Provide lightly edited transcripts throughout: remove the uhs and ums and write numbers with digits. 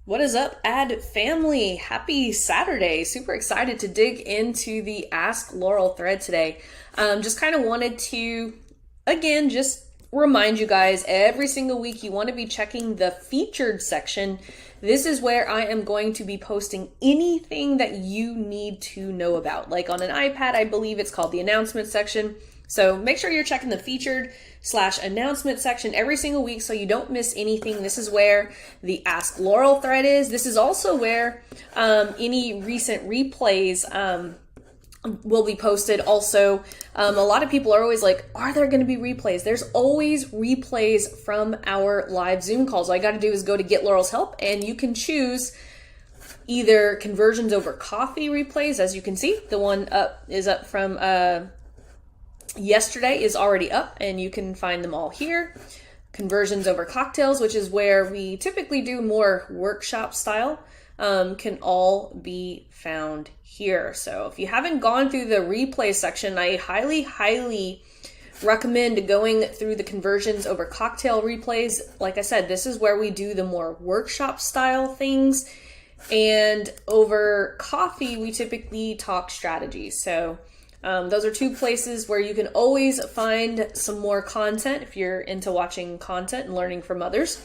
What is up, Ad family? Happy Saturday. Super excited to dig into the Ask Laurel thread today. Just kind of wanted to, again, just remind you guys every single week you want to be checking the featured section. This is where I am going to be posting anything that you need to know about. Like on an iPad, I believe it's called the announcement section. So make sure you're checking the featured/announcement section every single week so you don't miss anything. This is where the Ask Laurel thread is. This is also where any recent replays will be posted. Also, a lot of people are always like, are there going to be replays? There's always replays from our live Zoom calls. All you got to do is go to Get Laurel's Help and you can choose either conversions over coffee replays. As you can see, the one up is up from yesterday is already up and you can find them all here. Conversions over cocktails, which is where we typically do more workshop style, can all be found here. So if you haven't gone through the replay section, I highly recommend going through the conversions over cocktail replays. Like I said, this is where we do the more workshop style things, and over coffee we typically talk strategy. So those are two places where you can always find some more content if you're into watching content and learning from others.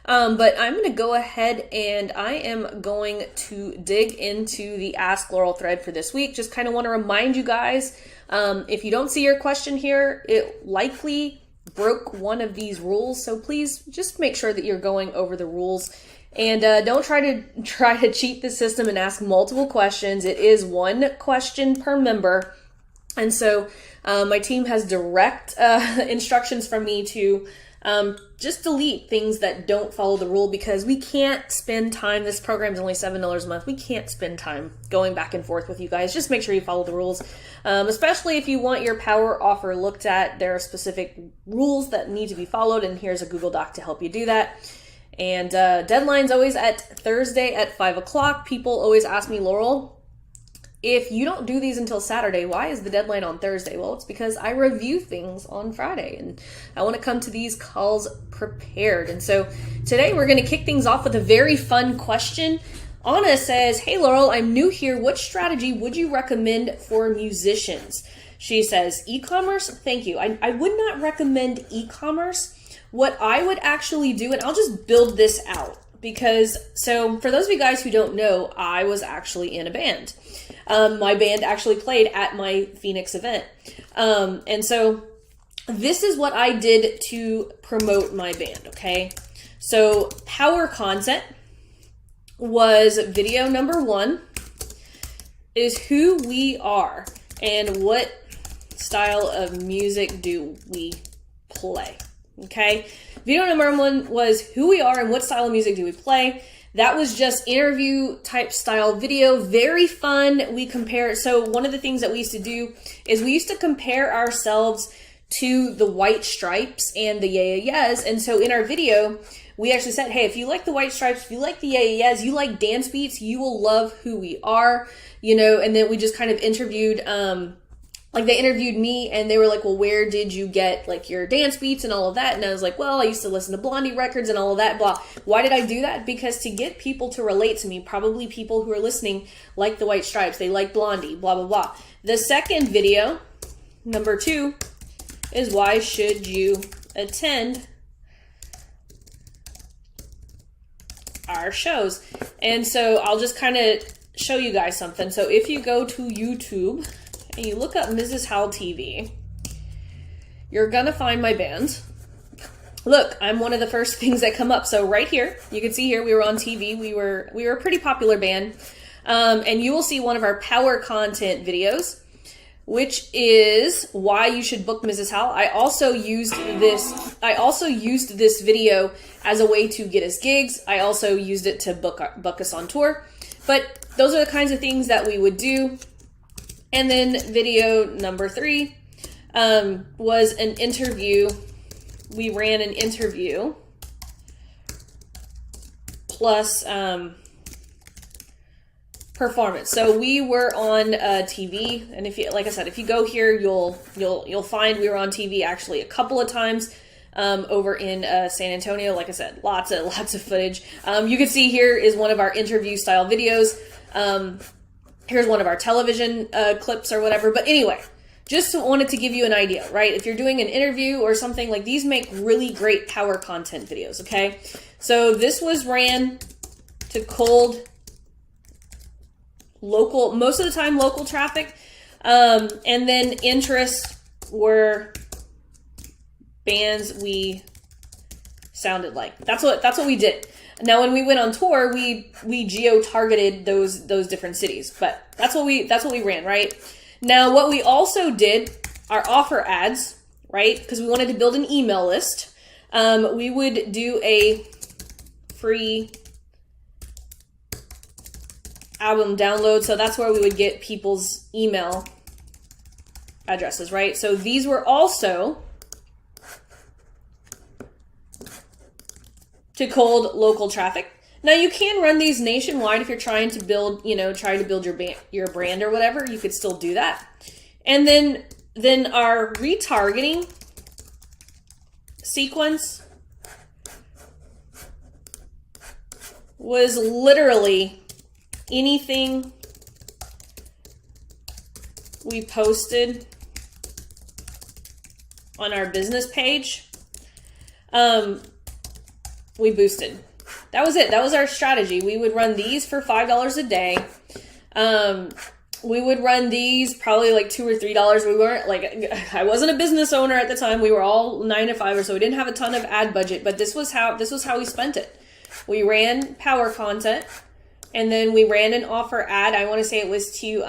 But I'm going to go ahead and I am going to dig into the Ask Laurel thread for this week. Just kind of want to remind you guys, if you don't see your question here, it likely broke one of these rules. So please just make sure that you're going over the rules. And don't try to cheat the system and ask multiple questions. It is one question per member. And so my team has direct instructions from me to just delete things that don't follow the rule, because we can't spend time. This program is only $7 a month. We can't spend time going back and forth with you guys. Just make sure you follow the rules, especially if you want your power offer looked at. There are specific rules that need to be followed, and here's a Google Doc to help you do that. And deadline's always at Thursday at 5 o'clock. People always ask me, Laurel, if you don't do these until Saturday, why is the deadline on Thursday? Well, it's because I review things on Friday and I want to come to these calls prepared. And so today we're going to kick things off with a very fun question. Anna says, hey Laurel, I'm new here. What strategy would you recommend for musicians? She says, e-commerce? Thank you. I would not recommend e-commerce. What I would actually do, and I'll just build this out, because so for those of you guys who don't know, I was actually in a band. My band actually played at my Phoenix event. And so this is what I did to promote my band, okay? So power content was video number 1 is who we are and what style of music do we play, okay? Video number 1 was who we are and what style of music do we play. That was just interview type style video, very fun. We compare, so one of the things that we used to do is we used to compare ourselves to the White Stripes and the Yeah Yeah Yeahs. And so in our video, we actually said, hey, if you like the White Stripes, if you like the Yeah Yeah Yeahs, you like dance beats, you will love who we are, you know. And then we just kind of interviewed, like they interviewed me and they were like, well, where did you get like your dance beats and all of that? And I was like, well, I used to listen to Blondie records and all of that, blah. Why did I do that? Because to get people to relate to me, probably people who are listening like the White Stripes, they like Blondie, blah, blah, blah. The second video, number 2, is why should you attend our shows? And so I'll just kind of show you guys something. So if you go to YouTube and you look up Mrs. Howell TV, you're gonna find my band. Look, I'm one of the first things that come up. So right here, you can see here we were on TV. We were a pretty popular band, and you will see one of our power content videos, which is why you should book Mrs. Howell. I also used this video as a way to get us gigs. I also used it to book us on tour. But those are the kinds of things that we would do. And then video number 3 was an interview. We ran an interview plus performance. So we were on TV, and if you, like I said, if you go here, you'll find we were on TV actually a couple of times. over in San Antonio. Like I said, lots of footage. You can see here is one of our interview style videos. Here's one of our television clips or whatever. But anyway, just wanted to give you an idea, right? If you're doing an interview or something, like these make really great power content videos, okay? So this was ran to cold local, most of the time local traffic, and then interests were bands we sounded like. That's what we did. Now, when we went on tour, we geo-targeted those different cities, but that's what we ran, right? Now, what we also did are offer ads, right? Because we wanted to build an email list. We would do a free album download. So that's where we would get people's email addresses, right? So these were also to cold local traffic. Now you can run these nationwide if you're trying to build, try to build your brand or whatever. You could still do that. And then our retargeting sequence was literally anything we posted on our business page, we boosted. That was it. That was our strategy. We would run these for $5 a day. We would run these probably like $2 or $3. We weren't like, I wasn't a business owner at the time. We were all 9 to 5, so we didn't have a ton of ad budget, but this was how we spent it. We ran power content, and then we ran an offer ad. I want to say it was to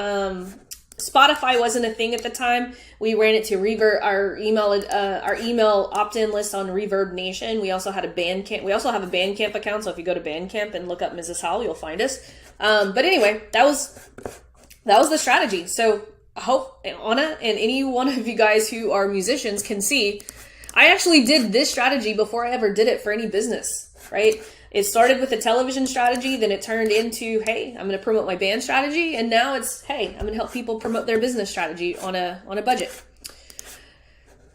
Spotify wasn't a thing at the time. We ran it to Reverb, our email opt-in list on Reverb Nation. We also had a Bandcamp. We also have a Bandcamp account. So if you go to Bandcamp and look up Mrs. Howell, you'll find us. But anyway, that was the strategy. So I hope Anna and any one of you guys who are musicians can see, I actually did this strategy before I ever did it for any business, right? It started with a television strategy, then it turned into, hey, I'm going to promote my band strategy, and now it's, hey, I'm going to help people promote their business strategy on a budget.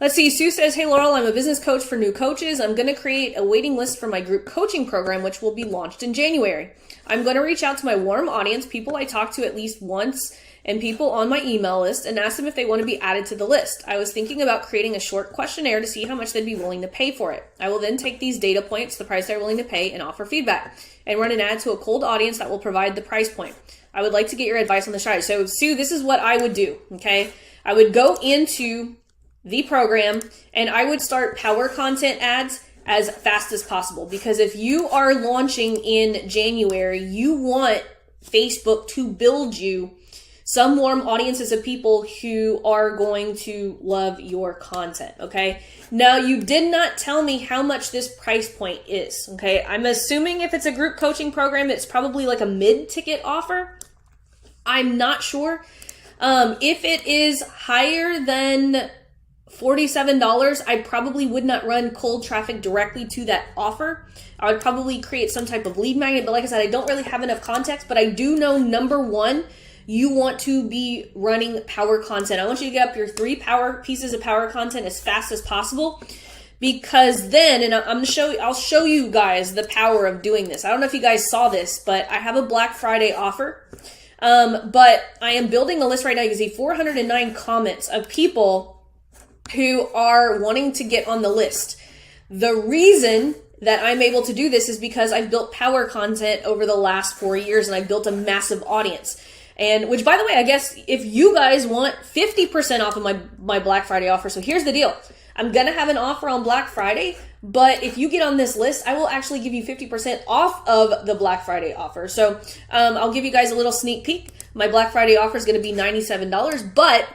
Let's see, Sue says, hey, Laurel, I'm a business coach for new coaches. I'm going to create a waiting list for my group coaching program, which will be launched in January. I'm going to reach out to my warm audience, people I talk to at least once, and people on my email list, and ask them if they want to be added to the list. I was thinking about creating a short questionnaire to see how much they'd be willing to pay for it. I will then take these data points, the price they're willing to pay, and offer feedback, and run an ad to a cold audience that will provide the price point. I would like to get your advice on the strategy. So, Sue, this is what I would do, okay? I would go into the program, and I would start power content ads as fast as possible, because if you are launching in January, you want Facebook to build you some warm audiences of people who are going to love your content, okay? Now, you did not tell me how much this price point is, okay? I'm assuming if it's a group coaching program, it's probably like a mid-ticket offer. I'm not sure. If it is higher than $47, I probably would not run cold traffic directly to that offer. I would probably create some type of lead magnet, but like I said, I don't really have enough context, but I do know, number one, you want to be running power content. I want you to get up your 3 power pieces of power content as fast as possible, because then, and I'll show you guys the power of doing this. I don't know if you guys saw this, but I have a Black Friday offer. But I am building a list right now. You can see 409 comments of people who are wanting to get on the list. The reason that I'm able to do this is because I've built power content over the last 4 years, and I've built a massive audience. And which, by the way, I guess if you guys want 50% off of my Black Friday offer, so here's the deal. I'm going to have an offer on Black Friday, but if you get on this list, I will actually give you 50% off of the Black Friday offer. So I'll give you guys a little sneak peek. My Black Friday offer is going to be $97, but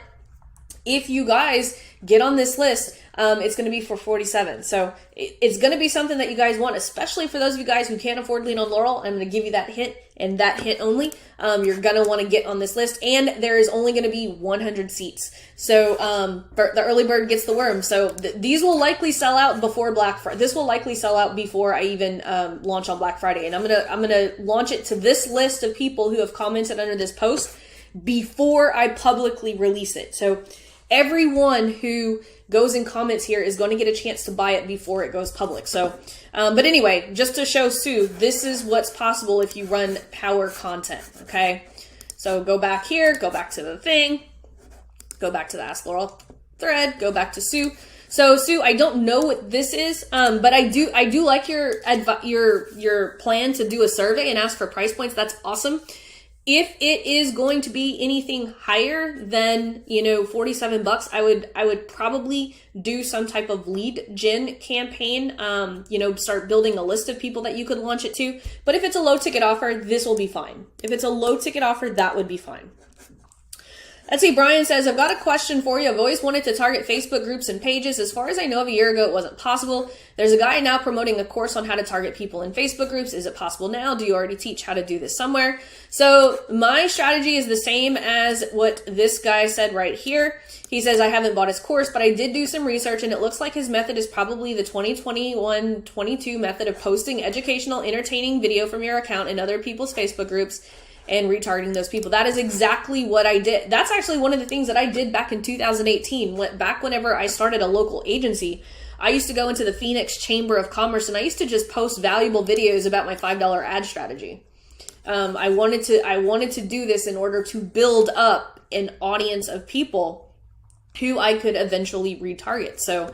if you guys get on this list, it's going to be for $47. So it's going to be something that you guys want, especially for those of you guys who can't afford Lean on Laurel. I'm going to give you that hint, and that hint only. You're going to want to get on this list, and there is only going to be 100 seats. So the early bird gets the worm. So these will likely sell out before Black Friday. This will likely sell out before I even launch on Black Friday. And I'm gonna launch it to this list of people who have commented under this post before I publicly release it. So everyone who goes in comments here is going to get a chance to buy it before it goes public. So, but anyway, just to show Sue, this is what's possible if you run power content, okay? So go back here, go back to the thing, go back to the Ask Laurel thread, go back to Sue. So Sue, I don't know what this is, but I do like your plan to do a survey and ask for price points. That's awesome. If it is going to be anything higher than, you know, $47, I would probably do some type of lead gen campaign, you know, start building a list of people that you could launch it to. But if it's a low ticket offer, this will be fine. If it's a low ticket offer, that would be fine. Let's see, Brian says, I've got a question for you. I've always wanted to target Facebook groups and pages. As far as I know of a year ago, it wasn't possible. There's a guy now promoting a course on how to target people in Facebook groups. Is it possible now? Do you already teach how to do this somewhere? So my strategy is the same as what this guy said right here. He says, I haven't bought his course, but I did do some research, and it looks like his method is probably the 2021-22 method of posting educational, entertaining video from your account in other people's Facebook groups and retargeting those people. That is exactly what I did. That's actually one of the things that I did back in 2018. Back whenever I started a local agency, I used to go into the Phoenix Chamber of Commerce and I used to just post valuable videos about my $5 ad strategy. I wanted to do this in order to build up an audience of people who I could eventually retarget. So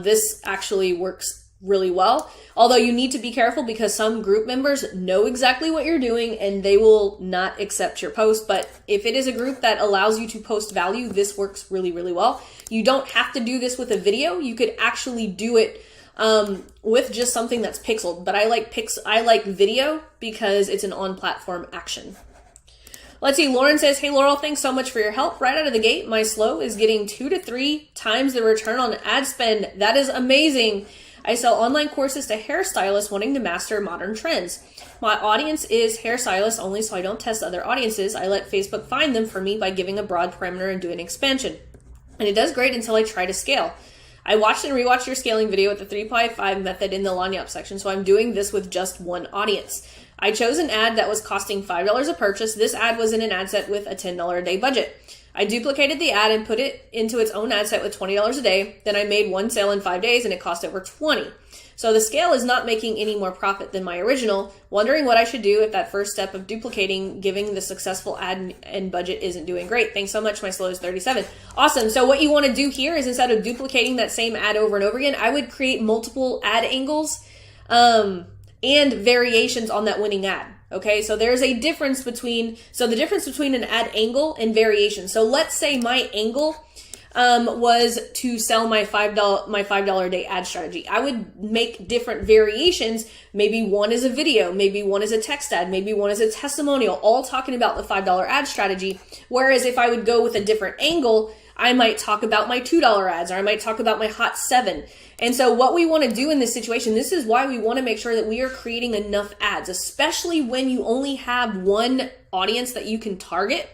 this actually works really well. Although you need to be careful because some group members know exactly what you're doing and they will not accept your post. But if it is a group that allows you to post value, this works really, really well. You don't have to do this with a video. You could actually do it with just something that's pixeled. But I like video because it's an on-platform action. Let's see, Lauren says, hey Laurel, thanks so much for your help. Right out of the gate, my slow is getting 2 to 3 times the return on ad spend. That is amazing. I sell online courses to hairstylists wanting to master modern trends. My audience is hairstylists only, so I don't test other audiences. I let Facebook find them for me by giving a broad parameter and doing expansion. And it does great until I try to scale. I watched and rewatched your scaling video with the 3x5 method in the lanyard section, so I'm doing this with just one audience. I chose an ad that was costing $5 a purchase. This ad was in an ad set with a $10 a day budget. I duplicated the ad and put it into its own ad set with $20 a day. Then I made one sale in 5 days and it cost over $20. So the scale is not making any more profit than my original. Wondering what I should do if that first step of duplicating, giving the successful ad and budget isn't doing great. Thanks so much. My slow is 37. Awesome. So what you want to do here is instead of duplicating that same ad over and over again, I would create multiple ad angles and variations on that winning ad. Okay, so there's a difference between, the difference between an ad angle and variation. So let's say my angle was to sell my $5 a day ad strategy. I would make different variations. Maybe one is a video, maybe one is a text ad, maybe one is a testimonial, all talking about the $5 ad strategy. Whereas if I would go with a different angle, I might talk about my $2 ads, or I might talk about my hot 7. And so what we want to do in this situation, this is why we want to make sure that we are creating enough ads, especially when you only have one audience that you can target.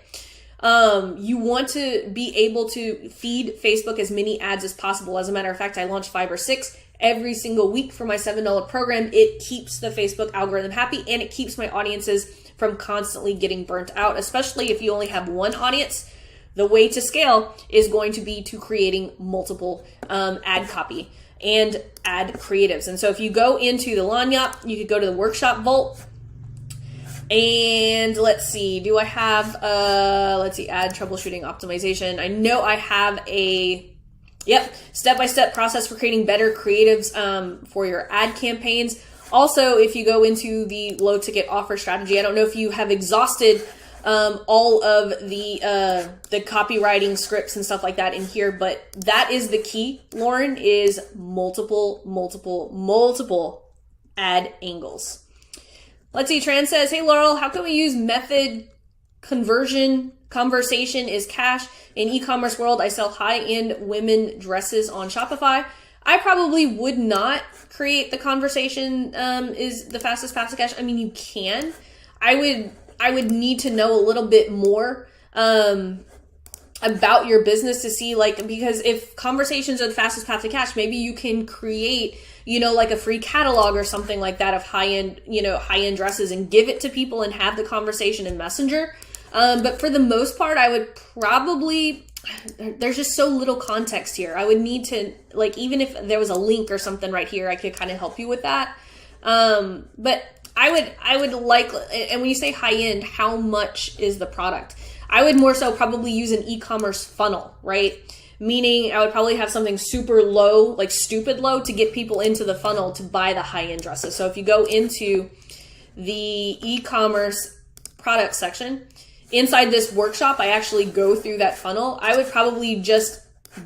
You want to be able to feed Facebook as many ads as possible. As a matter of fact, I launch 5 or 6 every single week for my $7 program. It keeps the Facebook algorithm happy and it keeps my audiences from constantly getting burnt out, especially if you only have one audience. The way to scale is going to be to creating multiple ad copy and ad creatives. And so if you go into the Lanyap, you could go to the Workshop Vault. And let's see, do I have, ad troubleshooting optimization. I know I have step-by-step process for creating better creatives for your ad campaigns. Also, if you go into the low ticket offer strategy, I don't know if you have exhausted all of the copywriting scripts and stuff like that in here, but that is the key, Lauren, is multiple ad angles. Let's see, Tran says, hey Laurel, how can we use method conversation is cash in e-commerce world? I sell high-end women dresses on Shopify. I probably would not create the conversation is the fastest path to cash. I mean, you can. I would need to know a little bit more about your business to see, because if conversations are the fastest path to cash, maybe you can create, like a free catalog or something like that of high-end dresses and give it to people and have the conversation in Messenger. But for the most part, I would probably there's just so little context here. I would need to, like, even if there was a link or something right here, I could kind of help you with that. But I would like, and when you say high end, how much is the product? I would more so probably use an e-commerce funnel, right? Meaning I would probably have something super low, like stupid low, to get people into the funnel to buy the high end dresses. So if you go into the e-commerce product section, inside this workshop, I actually go through that funnel. I would probably just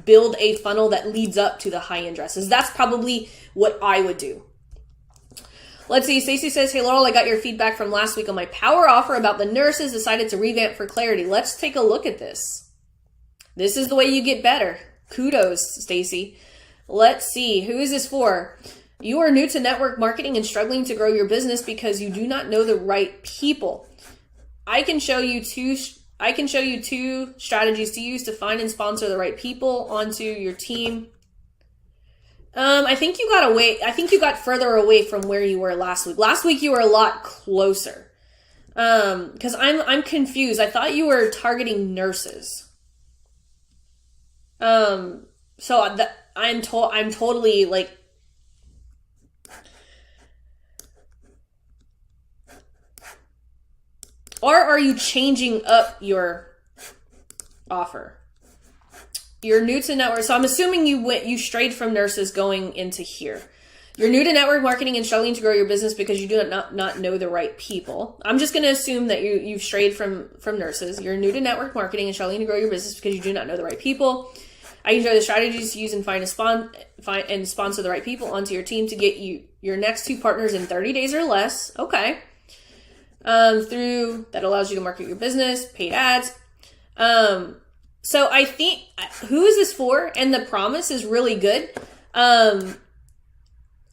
build a funnel that leads up to the high end dresses. That's probably what I would do. Let's see. Stacy says, hey, Laurel, I got your feedback from last week on my power offer about the nurses. Decided to revamp for clarity. Let's take a look at this. This is the way you get better. Kudos, Stacy. Let's see. Who is this for? You are new to network marketing and struggling to grow your business because you do not know the right people. I can show you two strategies to use to find and sponsor the right people onto your team. I think you got further away from where you were last week. Last week you were a lot closer. Because I'm confused. I thought you were targeting nurses. I'm totally like, or are you changing up your offer? You're new to network. So I'm assuming you strayed from nurses going into here. You're new to network marketing and struggling to grow your business because you do not know the right people. I'm just going to assume that you've strayed from nurses. You're new to network marketing and struggling to grow your business because you do not know the right people. I can show the strategies to use and find and sponsor the right people onto your team to get you your next 2 partners in 30 days or less. Okay. Through that allows you to market your business, paid ads. So I think, who is this for? And the promise is really good. I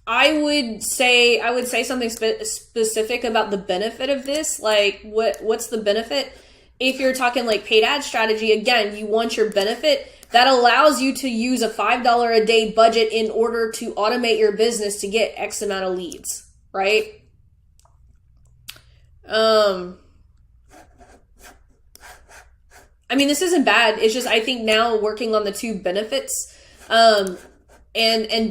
would say something specific about the benefit of this. Like what's the benefit? If you're talking like paid ad strategy, again, you want your benefit that allows you to use a $5 a day budget in order to automate your business to get X amount of leads, right? I mean, this isn't bad. It's just, I think now working on the 2 benefits, and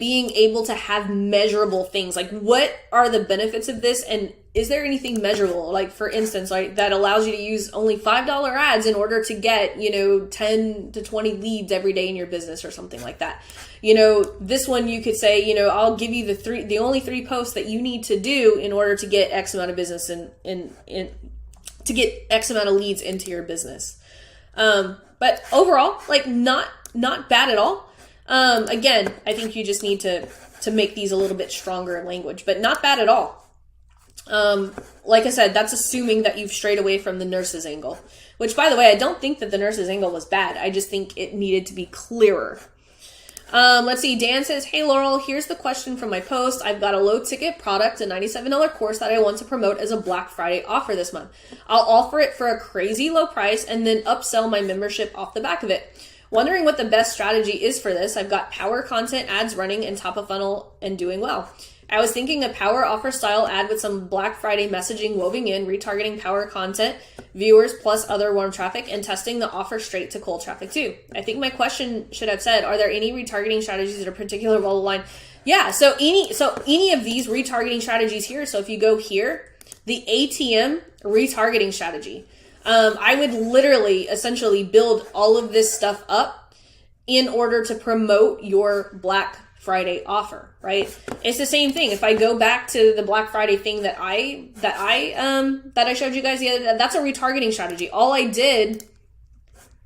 being able to have measurable things, like what are the benefits of this? And is there anything measurable? Like for instance, like that allows you to use only $5 ads in order to get, 10 to 20 leads every day in your business or something like that. This one you could say, I'll give you the only 3 posts that you need to do in order to get X amount of business and to get X amount of leads into your business. But overall, like not bad at all. Again, I think you just need to make these a little bit stronger in language, but not bad at all. Like I said, that's assuming that you've strayed away from the nurses angle, which by the way, I don't think that the nurses angle was bad. I just think it needed to be clearer. Let's see. Dan says, hey, Laurel, here's the question from my post. I've got a low ticket product, a $97 course that I want to promote as a Black Friday offer this month. I'll offer it for a crazy low price and then upsell my membership off the back of it. Wondering what the best strategy is for this. I've got power content ads running and top of funnel and doing well. I was thinking a power offer style ad with some Black Friday messaging woven in, retargeting power content, viewers plus other warm traffic, and testing the offer straight to cold traffic too. I think my question should have said, are there any retargeting strategies that are particular well aligned? Yeah, so any of these retargeting strategies here, so if you go here, the ATM retargeting strategy, I would literally essentially build all of this stuff up in order to promote your Black Friday offer, right? It's the same thing. If I go back to the Black Friday thing that I showed you guys the other day, that's a retargeting strategy. All I did,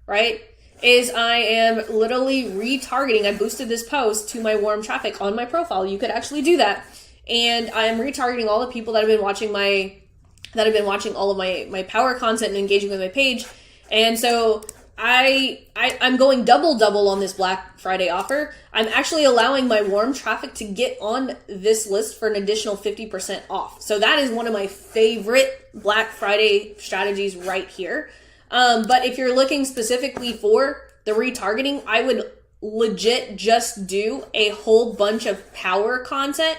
right, is I am literally retargeting. I boosted this post to my warm traffic on my profile. You could actually do that. And I'm retargeting all the people that have been watching all of my power content and engaging with my page. And so I'm going double on this Black Friday offer. I'm actually allowing my warm traffic to get on this list for an additional 50% off. So that is one of my favorite Black Friday strategies right here. But if you're looking specifically for the retargeting, I would legit just do a whole bunch of power content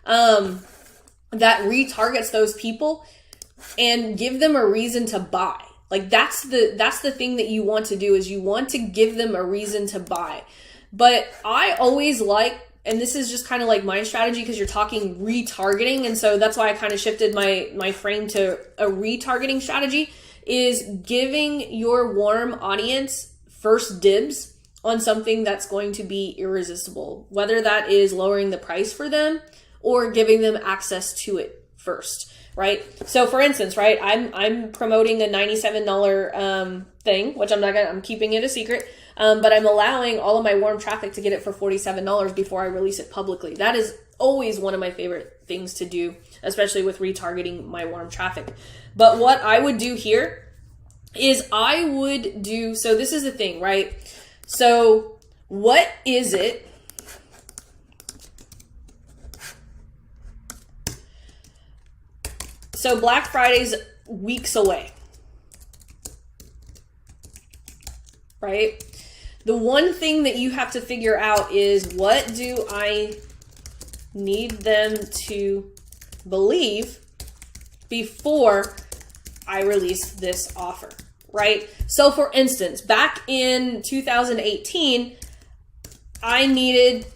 that retargets those people and give them a reason to buy. Like that's the thing that you want to do, is you want to give them a reason to buy. But I always like, and this is just kind of like my strategy, because you're talking retargeting, and so that's why I kind of shifted my frame to a retargeting strategy, is giving your warm audience first dibs on something that's going to be irresistible, whether that is lowering the price for them or giving them access to it first, right? So for instance, right, I'm promoting a $97 thing, which I'm keeping it a secret, but I'm allowing all of my warm traffic to get it for $47 before I release it publicly. That is always one of my favorite things to do, especially with retargeting my warm traffic. But what I would do here is so this is the thing, right? So what is it? So Black Friday's weeks away, right? The one thing that you have to figure out is, what do I need them to believe before I release this offer, right? So for instance, back in 2018, I needed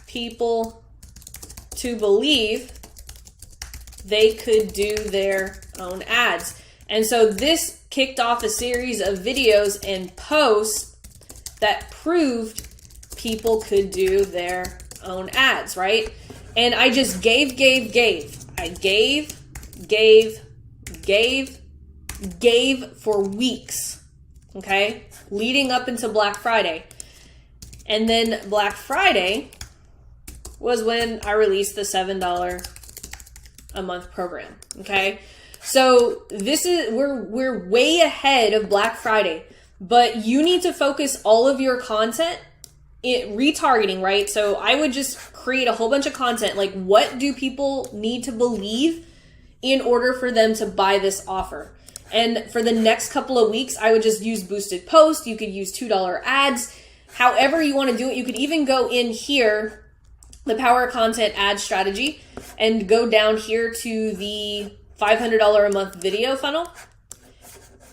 people to believe they could do their own ads. And so this kicked off a series of videos and posts that proved people could do their own ads, right? And I just gave. I gave for weeks, okay? Leading up into Black Friday. And then Black Friday was when I released the $7 a month program, okay? So we're way ahead of Black Friday, but you need to focus all of your content retargeting, right? So I would just create a whole bunch of content, like, what do people need to believe in order for them to buy this offer? And for the next couple of weeks, I would just use boosted posts. You could use $2 ads, however you want to do it. You could even go in here, the power content ad strategy, and go down here to the $500 a month video funnel,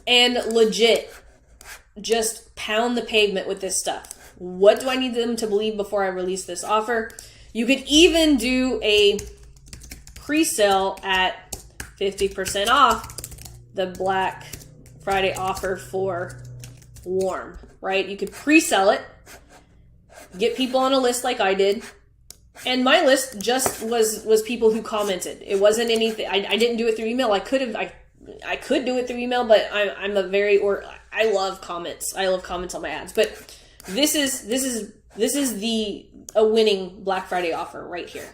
and legit just pound the pavement with this stuff. What do I need them to believe before I release this offer? You could even do a pre-sale at 50% off the Black Friday offer for warm, right? You could pre-sell it, get people on a list like I did. And my list just was people who commented. It wasn't anything. I didn't do it through email. I could do it through email, but I love comments. I love comments on my ads. But this is a winning Black Friday offer right here.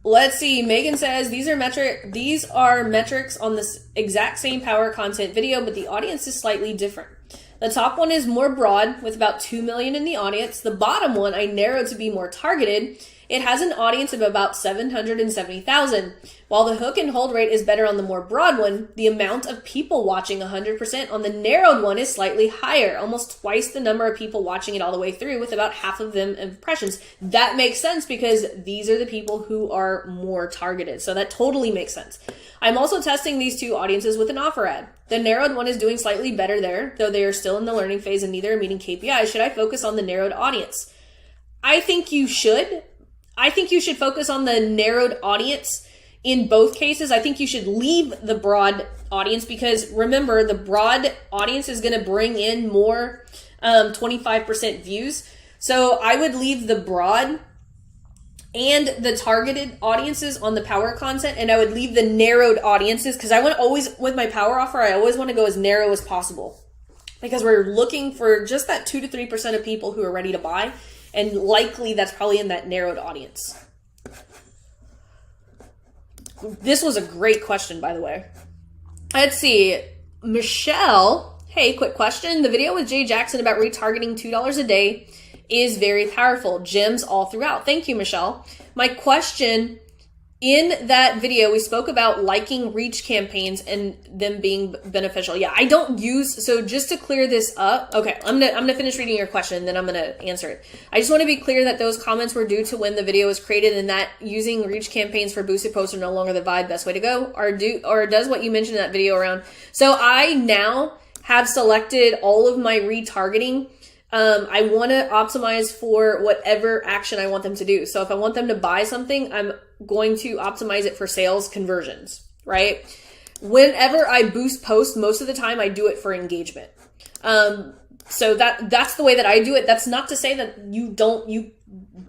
Let's see. Megan says these are metrics on this exact same power content video, but the audience is slightly different. The top one is more broad with about 2 million in the audience. The bottom one I narrowed to be more targeted. It has an audience of about 770,000. While the hook and hold rate is better on the more broad one, the amount of people watching 100% on the narrowed one is slightly higher, almost twice the number of people watching it all the way through, with about half of them impressions. That makes sense because these are the people who are more targeted. So that totally makes sense. I'm also testing these two audiences with an offer ad. The narrowed one is doing slightly better there, though they are still in the learning phase and neither are meeting KPIs. Should I focus on the narrowed audience? I think you should. I think you should focus on the narrowed audience in both cases. I think you should leave the broad audience because remember, the broad audience is going to bring in more 25% views. So I would leave the broad and the targeted audiences on the power content, and I would leave the narrowed audiences because I want always, with my power offer, I always want to go as narrow as possible because we're looking for just that 2 to 3% of people who are ready to buy. And likely that's probably in that narrowed audience. This was a great question, by the way. Let's see. Michelle, hey, quick question. The video with Jay Jackson about retargeting $2 a day is very powerful. Gems all throughout. Thank you, Michelle. My question in that video, we spoke about liking reach campaigns and them being beneficial. Yeah, I don't use, so just to clear this up, okay, I'm gonna finish reading your question and then I'm gonna answer it. I just want to be clear that those comments were due to when the video was created and that using reach campaigns for boosted posts are no longer the best way to go, or does what you mentioned in that video around. So I now have selected all of my retargeting. I want to optimize for whatever action I want them to do. So if I want them to buy something, I'm going to optimize it for sales conversions, right? Whenever I boost posts, most of the time I do it for engagement. So that's the way that I do it. That's not to say that you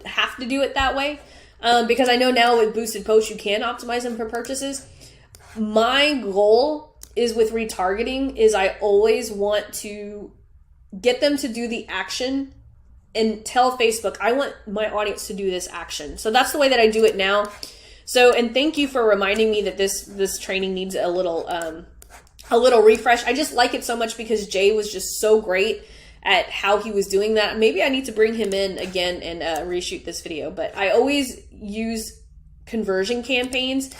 have to do it that way. Because I know now with boosted posts, you can optimize them for purchases. My goal is with retargeting is I always want to get them to do the action and tell Facebook, I want my audience to do this action. So that's the way that I do it now. So, and thank you for reminding me that this training needs a little refresh. I just like it so much because Jay was just so great at how he was doing that. Maybe I need to bring him in again and reshoot this video, but I always use conversion campaigns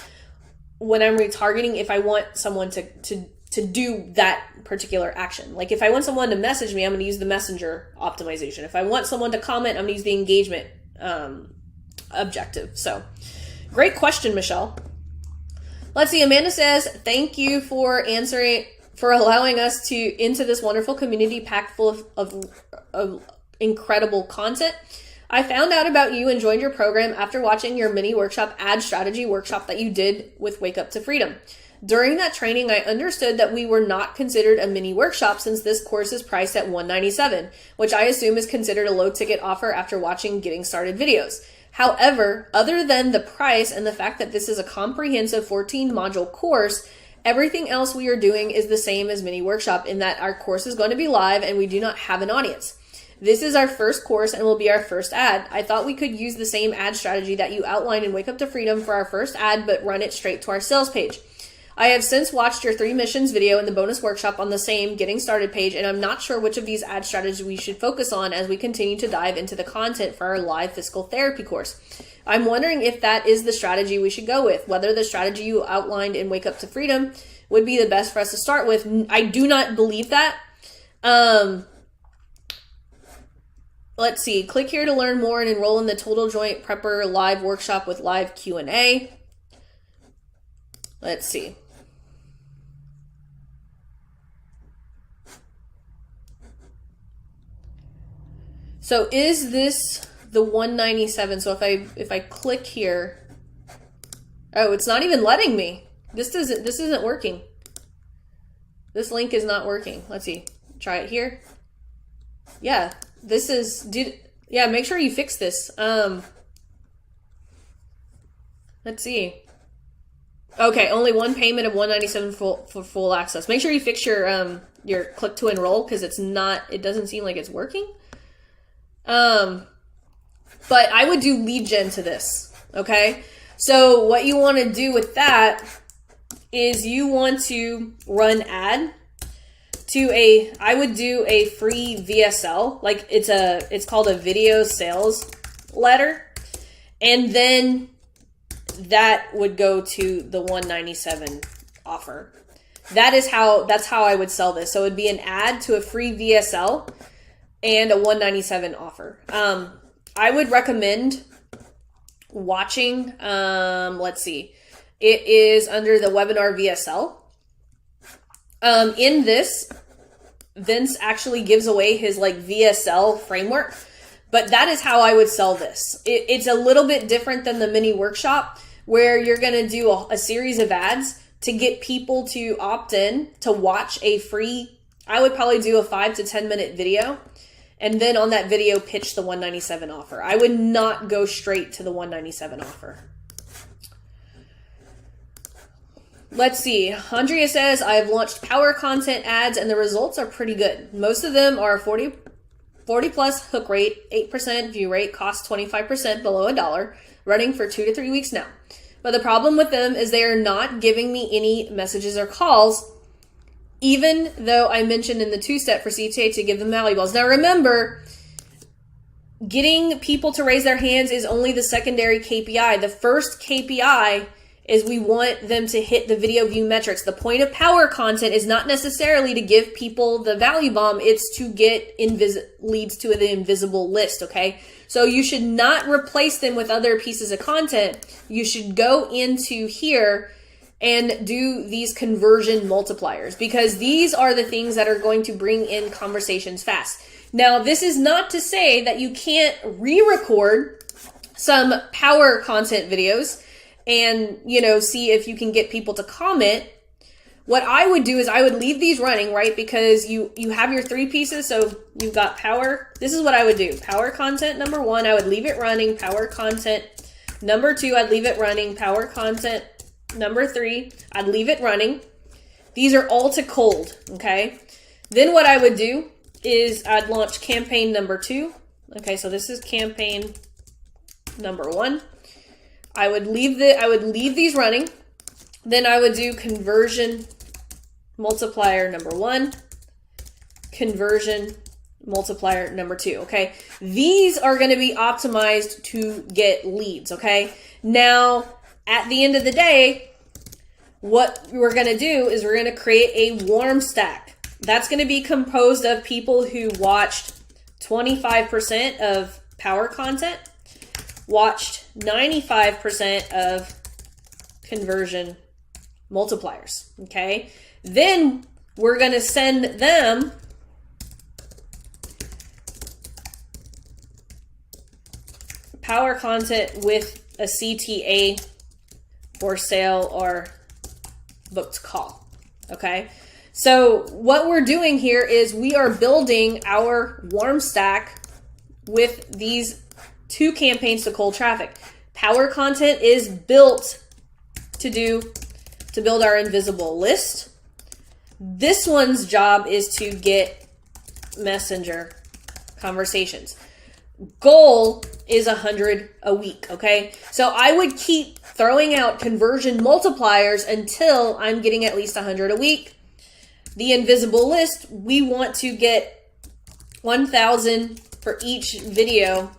when I'm retargeting if I want someone to do that particular action. Like if I want someone to message me, I'm going to use the messenger optimization. If I want someone to comment, I'm going to use the engagement objective. So great question, Michelle. Let's see. Amanda says, thank you for allowing us into this wonderful community packed full of incredible content. I found out about you and joined your program after watching your mini workshop ad strategy workshop that you did with Wake Up to Freedom. During that training, I understood that we were not considered a mini workshop since this course is priced at $197, which I assume is considered a low ticket offer after watching Getting Started videos. However, other than the price and the fact that this is a comprehensive 14 module course, everything else we are doing is the same as mini workshop in that our course is going to be live and we do not have an audience. This is our first course and will be our first ad. I thought we could use the same ad strategy that you outlined in Wake Up to Freedom for our first ad, but run it straight to our sales page. I have since watched your 3 missions video and the bonus workshop on the same Getting Started page, and I'm not sure which of these ad strategies we should focus on as we continue to dive into the content for our live physical therapy course. I'm wondering if that is the strategy we should go with, whether the strategy you outlined in Wake Up to Freedom would be the best for us to start with. I do not believe that. Let's see. Click here to learn more and enroll in the Total Joint Prepper live workshop with live Q&A. Let's see. So is this the 197? So if I click here, oh, it's not even letting me. This isn't working. This link is not working. Let's see. Try it here. Yeah, this is make sure you fix this. Let's see. Okay, only one payment of $197 for full access. Make sure you fix your click to enroll because it doesn't seem like it's working. But I would do lead gen to this, okay? So what you want to do with that is you want to run ad to I would do a free VSL, like it's called a video sales letter, and then that would go to the 197 offer. That's how I would sell this. So it would be an ad to a free VSL and a 197 offer. I would recommend watching, let's see, it is under the webinar VSL. In this, Vince actually gives away his VSL framework, but that is how I would sell this. It's a little bit different than the mini workshop where you're going to do a series of ads to get people to opt in to watch a free, I would probably do a 5 to 10 minute video. And then on that video, pitch the 197 offer. I would not go straight to the 197 offer. Let's see. Andrea says, I've launched power content ads and the results are pretty good. Most of them are 40 plus hook rate, 8% view rate, cost 25% below $1, running for 2 to 3 weeks now. But the problem with them is they are not giving me any messages or calls, even though I mentioned in the 2-step for CTA to give them valuables. Now remember, getting people to raise their hands is only the secondary KPI. The first KPI is we want them to hit the video view metrics. The point of power content is not necessarily to give people the value bomb. It's to get leads to the invisible list, okay? So you should not replace them with other pieces of content. You should go into here and do these conversion multipliers, because these are the things that are going to bring in conversations fast. Now, this is not to say that you can't re-record some power content videos and, you know, see if you can get people to comment. What I would do is I would leave these running, right? Because you have your three pieces. So you've got power. This is what I would do. Power content number 1, I would leave it running. Power content number 2, I'd leave it running. Power content number 3, I'd leave it running. These are all to cold, okay? Then what I would do is I'd launch campaign number 2. Okay, so this is campaign number 1. I would leave these running. Then I would do conversion multiplier number 1, conversion multiplier number 2, okay? These are going to be optimized to get leads, okay? Now, at the end of the day, what we're going to do is we're going to create a warm stack. That's going to be composed of people who watched 25% of power content, watched 95% of conversion multipliers, okay? Then we're going to send them power content with a CTA for sale or booked call, okay? So what we're doing here is we are building our warm stack with these 2 campaigns to cold traffic. Power content is built to build our invisible list. This one's job is to get messenger conversations. Goal is 100 a week, okay? So I would keep throwing out conversion multipliers until I'm getting at least 100 a week. The invisible list, we want to get 1,000 for each video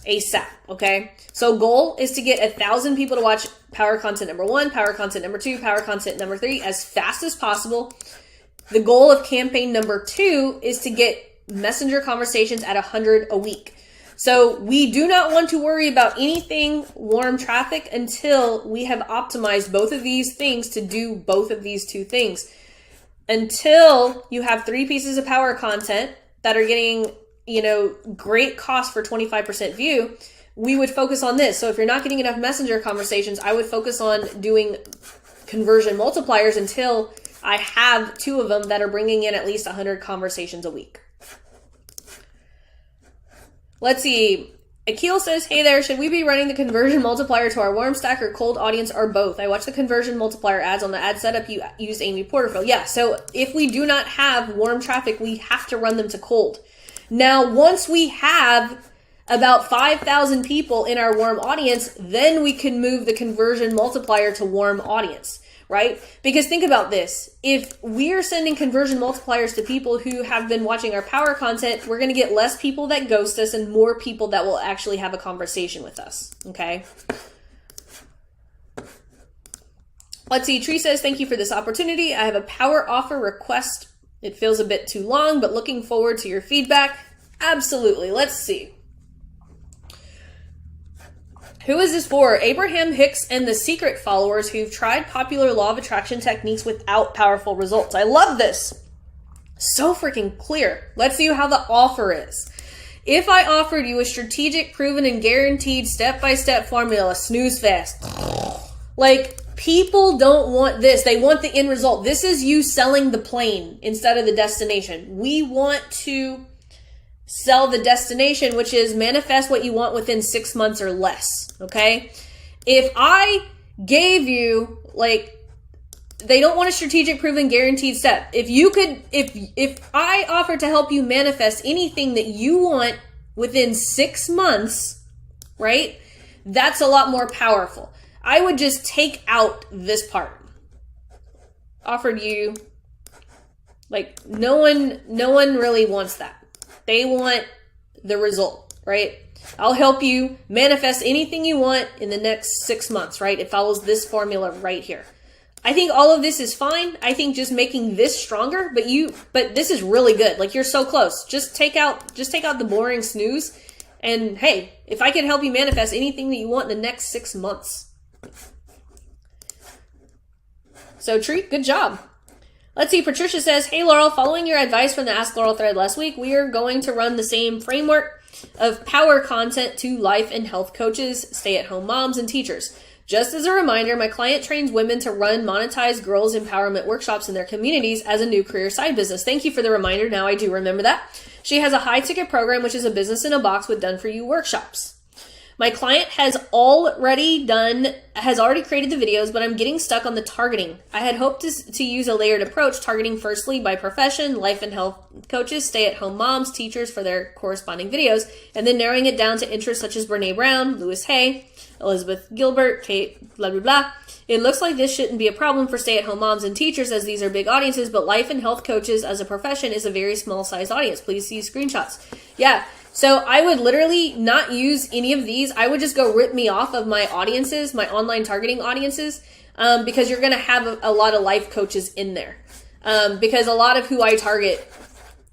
ASAP, okay? So goal is to get 1,000 people to watch power content number 1, power content number 2, power content number 3 as fast as possible. The goal of campaign number 2 is to get messenger conversations at 100 a week. So we do not want to worry about anything warm traffic until we have optimized both of these things to do both of these 2 things. Until you have 3 pieces of power content that are getting, you know, great cost for 25% view, we would focus on this. So if you're not getting enough messenger conversations, I would focus on doing conversion multipliers until I have 2 of them that are bringing in at least 100 conversations a week. Let's see. Akil says, hey there, should we be running the conversion multiplier to our warm stack or cold audience or both? I watched the conversion multiplier ads on the ad setup you used Amy Porterfield. Yeah, so if we do not have warm traffic, we have to run them to cold. Now, once we have about 5,000 people in our warm audience, then we can move the conversion multiplier to warm audience, right? Because think about this. If we're sending conversion multipliers to people who have been watching our power content, we're going to get less people that ghost us and more people that will actually have a conversation with us, okay? Let's see. Tree says, thank you for this opportunity. I have a power offer request. It feels a bit too long, but looking forward to your feedback. Absolutely. Let's see. Who is this for? Abraham Hicks and the secret followers who've tried popular law of attraction techniques without powerful results. I love this. So freaking clear. Let's see how the offer is. If I offered you a strategic, proven, and guaranteed step-by-step formula, snooze fast. Like, people don't want this. They want the end result. This is you selling the plane instead of the destination. We want to sell the destination, which is manifest what you want within 6 months or less, okay? If I gave you, like, they don't want a strategic, proven, guaranteed step. If I offered to help you manifest anything that you want within 6 months, right? That's a lot more powerful. I would just take out this part. Offered you, like, no one really wants that. They want the result. right? I'll help you manifest anything you want in the next 6 months, right? It follows this formula right here. I think all of this is fine. I think just making this stronger, but this is really good. Like, you're so close. Just take out the boring snooze. And hey, if I can help you manifest anything that you want in the next 6 months. So Treat, good job. Let's see, Patricia says, hey Laurel, following your advice from the Ask Laurel thread last week, we are going to run the same framework of power content to life and health coaches, stay-at-home moms, and teachers. Just as a reminder, my client trains women to run monetized girls empowerment workshops in their communities as a new career side business. Thank you for the reminder. Now I do remember that. She has a high ticket program, which is a business in a box with done for you workshops. My client has already created the videos, but I'm getting stuck on the targeting. I had hoped to use a layered approach, targeting firstly by profession, life and health coaches, stay-at-home moms, teachers for their corresponding videos, and then narrowing it down to interests such as Brene Brown, Louise Hay, Elizabeth Gilbert, Kate, blah, blah, blah. It looks like this shouldn't be a problem for stay-at-home moms and teachers as these are big audiences, but life and health coaches as a profession is a very small-sized audience. Please see screenshots. Yeah. So I would literally not use any of these. I would just go rip me off of my audiences, my online targeting audiences, because you're going to have a lot of life coaches in there. Because a lot of who I target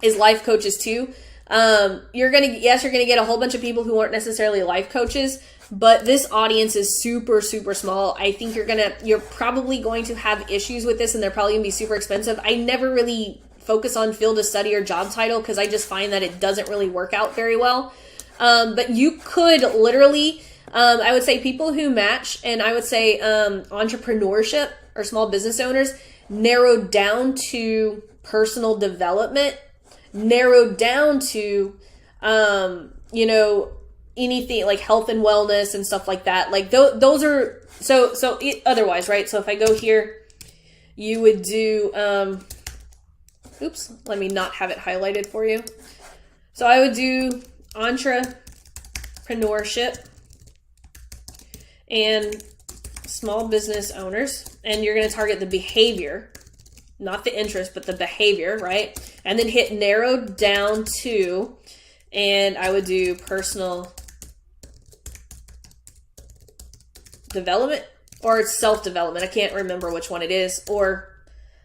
is life coaches too. You're going to get a whole bunch of people who aren't necessarily life coaches, but this audience is super, super small. I think you're probably going to have issues with this, and they're probably gonna be super expensive. I never really focus on field of study or job title because I just find that it doesn't really work out very well. But you could literally, I would say people who match, and I would say entrepreneurship or small business owners, narrowed down to personal development, narrowed down to, anything like health and wellness and stuff like that. Like those are, otherwise, right? So if I go here, you would do, oops, let me not have it highlighted for you. So I would do entrepreneurship and small business owners, and you're going to target the behavior, not the interest, but the behavior, right? And then hit narrow down to, and I would do personal development, or it's self-development. I can't remember which one it is, or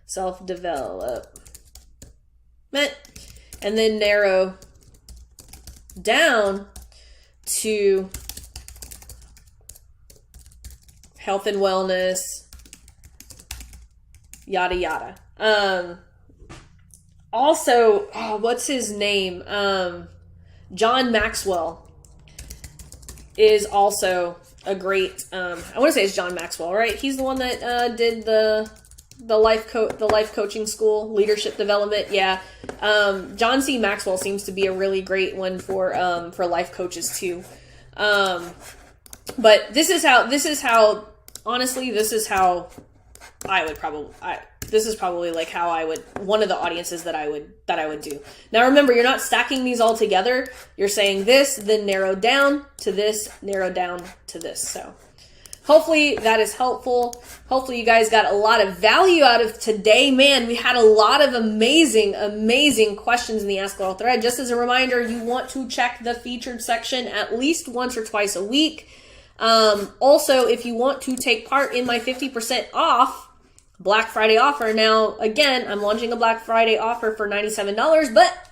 self-development, and then narrow down to health and wellness, yada yada. Also, what's his name? John Maxwell is also a great, I want to say it's John Maxwell, right? He's the one that did the life coaching school, leadership development. Yeah. John C. Maxwell seems to be a really great one for life coaches too. But this is how honestly, this is how I would this is probably like how I would, one of the audiences that I would do. Now remember, you're not stacking these all together. You're saying this, then narrow down to this, narrow down to this. So hopefully that is helpful. Hopefully you guys got a lot of value out of today. Man, we had a lot of amazing, amazing questions in the Ask Laurel thread. Just as a reminder, you want to check the featured section at least once or twice a week. Also, if you want to take part in my 50% off Black Friday offer. Now, again, I'm launching a Black Friday offer for $97, but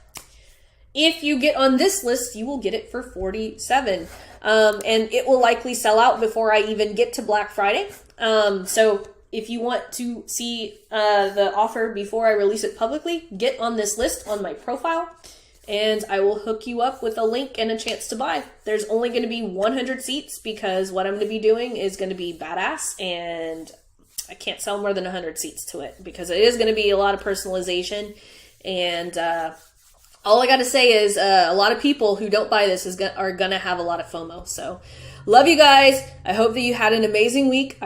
if you get on this list, you will get it for $47. And it will likely sell out before I even get to Black Friday. So if you want to see the offer before I release it publicly, get on this list on my profile, and I will hook you up with a link and a chance to buy. There's only going to be 100 seats because what I'm going to be doing is going to be badass, and I can't sell more than 100 seats to it because it is going to be a lot of personalization. And all I got to say is a lot of people who don't buy this are going to have a lot of FOMO. So love you guys. I hope that you had an amazing week. I will